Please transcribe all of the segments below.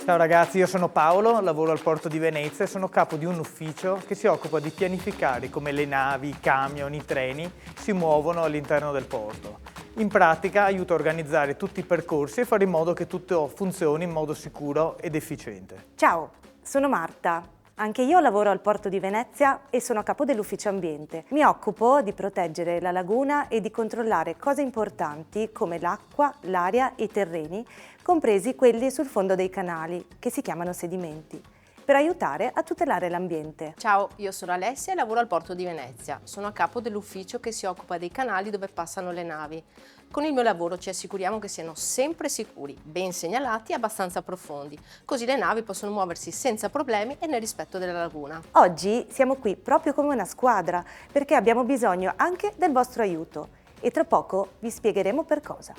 Ciao ragazzi, io sono Paolo, lavoro al Porto di Venezia e sono capo di un ufficio che si occupa di pianificare come le navi, i camion, i treni si muovono all'interno del porto. In pratica aiuto a organizzare tutti i percorsi e fare in modo che tutto funzioni in modo sicuro ed efficiente. Ciao, sono Marta. Anche io lavoro al Porto di Venezia e sono a capo dell'ufficio ambiente. Mi occupo di proteggere la laguna e di controllare cose importanti come l'acqua, l'aria e i terreni, compresi quelli sul fondo dei canali, che si chiamano sedimenti, per aiutare a tutelare l'ambiente. Ciao, io sono Alessia e lavoro al Porto di Venezia. Sono a capo dell'ufficio che si occupa dei canali dove passano le navi. Con il mio lavoro ci assicuriamo che siano sempre sicuri, ben segnalati e abbastanza profondi, così le navi possono muoversi senza problemi e nel rispetto della laguna. Oggi siamo qui proprio come una squadra, perché abbiamo bisogno anche del vostro aiuto e tra poco vi spiegheremo per cosa.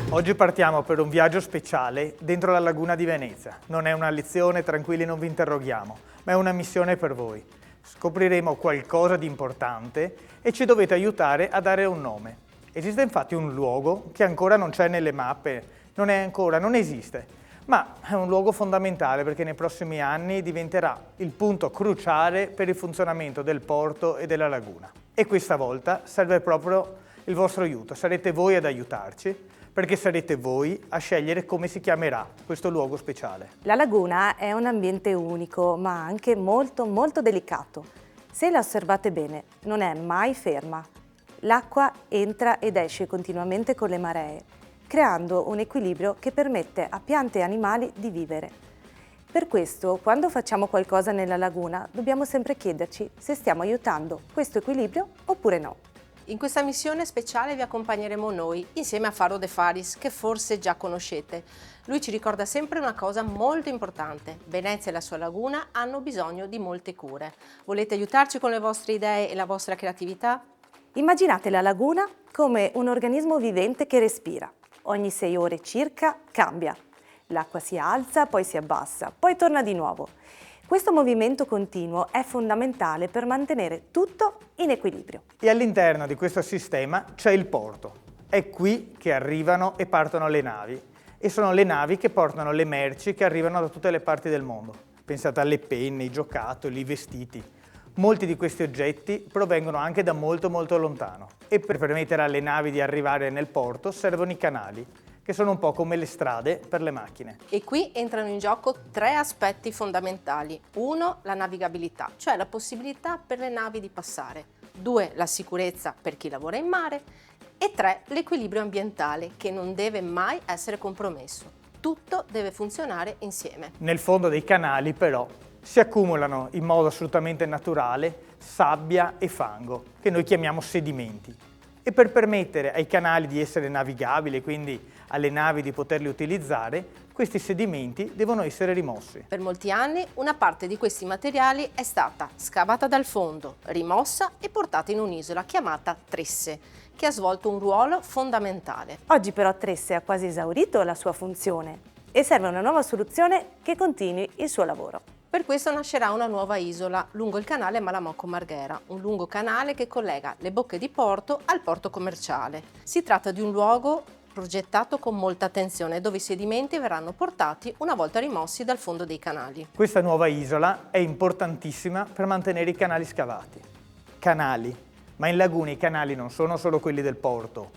Oggi partiamo per un viaggio speciale dentro la laguna di Venezia. Non è una lezione, tranquilli, non vi interroghiamo, ma è una missione per voi. Scopriremo qualcosa di importante e ci dovete aiutare a dare un nome. Esiste infatti un luogo che ancora non c'è nelle mappe, non esiste, ma è un luogo fondamentale perché nei prossimi anni diventerà il punto cruciale per il funzionamento del porto e della laguna. E questa volta serve proprio il vostro aiuto, sarete voi ad aiutarci, perché sarete voi a scegliere come si chiamerà questo luogo speciale. La laguna è un ambiente unico, ma anche molto delicato. Se la osservate bene, non è mai ferma. L'acqua entra ed esce continuamente con le maree, creando un equilibrio che permette a piante e animali di vivere. Per questo, quando facciamo qualcosa nella laguna, dobbiamo sempre chiederci se stiamo aiutando questo equilibrio oppure no. In questa missione speciale vi accompagneremo noi, insieme a Faro De Faris, che forse già conoscete. Lui ci ricorda sempre una cosa molto importante: Venezia e la sua laguna hanno bisogno di molte cure. Volete aiutarci con le vostre idee e la vostra creatività? Immaginate la laguna come un organismo vivente che respira. Ogni 6 ore circa cambia. L'acqua si alza, poi si abbassa, poi torna di nuovo. Questo movimento continuo è fondamentale per mantenere tutto in equilibrio. E all'interno di questo sistema c'è il porto. È qui che arrivano e partono le navi. E sono le navi che portano le merci che arrivano da tutte le parti del mondo. Pensate alle penne, i giocattoli, i vestiti. Molti di questi oggetti provengono anche da molto lontano e per permettere alle navi di arrivare nel porto servono i canali, che sono un po' come le strade per le macchine. E qui entrano in gioco 3 aspetti fondamentali. 1, la navigabilità, cioè la possibilità per le navi di passare. 2, la sicurezza per chi lavora in mare. E 3, l'equilibrio ambientale, che non deve mai essere compromesso. Tutto deve funzionare insieme. Nel fondo dei canali, però, si accumulano in modo assolutamente naturale sabbia e fango, che noi chiamiamo sedimenti. E per permettere ai canali di essere navigabili, quindi alle navi di poterli utilizzare, questi sedimenti devono essere rimossi. Per molti anni una parte di questi materiali è stata scavata dal fondo, rimossa e portata in un'isola chiamata Tresse, che ha svolto un ruolo fondamentale. Oggi però Tresse ha quasi esaurito la sua funzione e serve una nuova soluzione che continui il suo lavoro. Per questo nascerà una nuova isola lungo il canale Malamocco-Marghera, un lungo canale che collega le bocche di porto al porto commerciale. Si tratta di un luogo progettato con molta attenzione, dove i sedimenti verranno portati una volta rimossi dal fondo dei canali. Questa nuova isola è importantissima per mantenere i canali scavati. Canali, ma in laguna i canali non sono solo quelli del porto.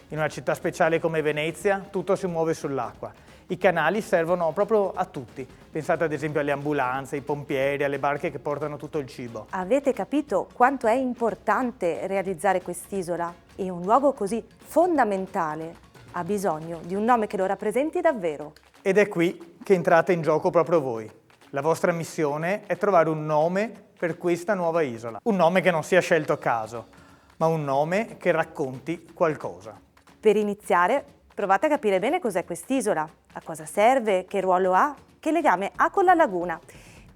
In una città speciale come Venezia tutto si muove sull'acqua. I canali servono proprio a tutti. Pensate ad esempio alle ambulanze, ai pompieri, alle barche che portano tutto il cibo. Avete capito quanto è importante realizzare quest'isola? E un luogo così fondamentale ha bisogno di un nome che lo rappresenti davvero. Ed è qui che entrate in gioco proprio voi. La vostra missione è trovare un nome per questa nuova isola. Un nome che non sia scelto a caso, ma un nome che racconti qualcosa. Per iniziare, provate a capire bene cos'è quest'isola, a cosa serve, che ruolo ha, che legame ha con la laguna.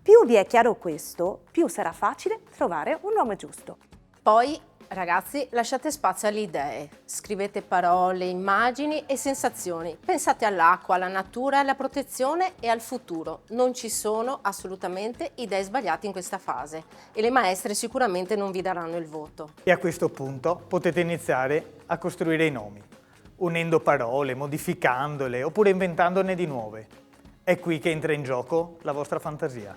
Più vi è chiaro questo, più sarà facile trovare un nome giusto. Poi, ragazzi, lasciate spazio alle idee. Scrivete parole, immagini e sensazioni. Pensate all'acqua, alla natura, alla protezione e al futuro. Non ci sono assolutamente idee sbagliate in questa fase e le maestre sicuramente non vi daranno il voto. E a questo punto potete iniziare a costruire i nomi, unendo parole, modificandole oppure inventandone di nuove. È qui che entra in gioco la vostra fantasia.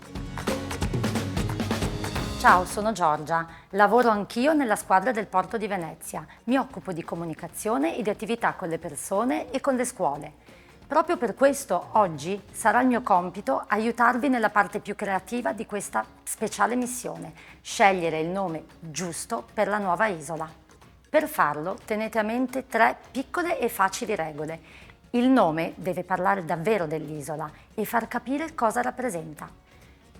Ciao, sono Giorgia, lavoro anch'io nella squadra del Porto di Venezia. Mi occupo di comunicazione e di attività con le persone e con le scuole. Proprio per questo oggi sarà il mio compito aiutarvi nella parte più creativa di questa speciale missione, scegliere il nome giusto per la nuova isola. Per farlo tenete a mente 3 piccole e facili regole. Il nome deve parlare davvero dell'isola e far capire cosa rappresenta.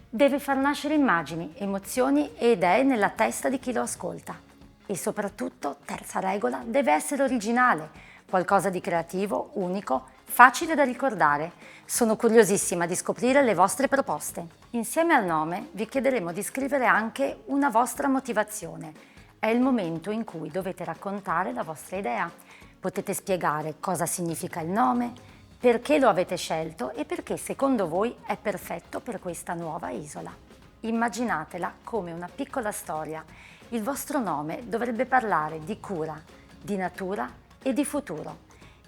Deve far nascere immagini, emozioni e idee nella testa di chi lo ascolta. E soprattutto, terza regola, deve essere originale, qualcosa di creativo, unico, facile da ricordare. Sono curiosissima di scoprire le vostre proposte. Insieme al nome vi chiederemo di scrivere anche una vostra motivazione. È il momento in cui dovete raccontare la vostra idea. Potete spiegare cosa significa il nome, perché lo avete scelto e perché secondo voi è perfetto per questa nuova isola. Immaginatela come una piccola storia. Il vostro nome dovrebbe parlare di cura, di natura e di futuro.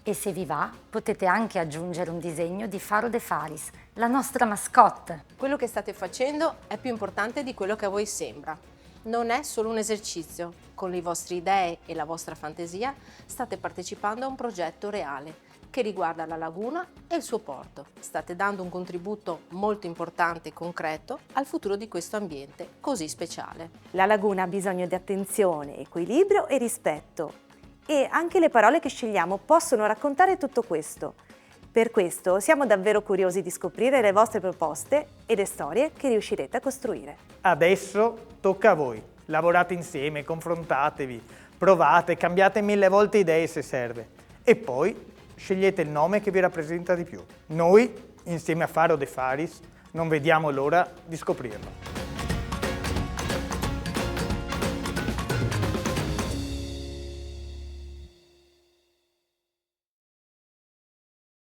E se vi va, potete anche aggiungere un disegno di Faro de Faris, la nostra mascotte. Quello che state facendo è più importante di quello che a voi sembra. Non è solo un esercizio. Con le vostre idee e la vostra fantasia state partecipando a un progetto reale che riguarda la laguna e il suo porto. State dando un contributo molto importante e concreto al futuro di questo ambiente così speciale. La laguna ha bisogno di attenzione, equilibrio e rispetto. E anche le parole che scegliamo possono raccontare tutto questo. Per questo siamo davvero curiosi di scoprire le vostre proposte e le storie che riuscirete a costruire. Adesso tocca a voi. Lavorate insieme, confrontatevi, provate, cambiate 1000 volte idee se serve. E poi scegliete il nome che vi rappresenta di più. Noi, insieme a Faro de Faris, non vediamo l'ora di scoprirlo.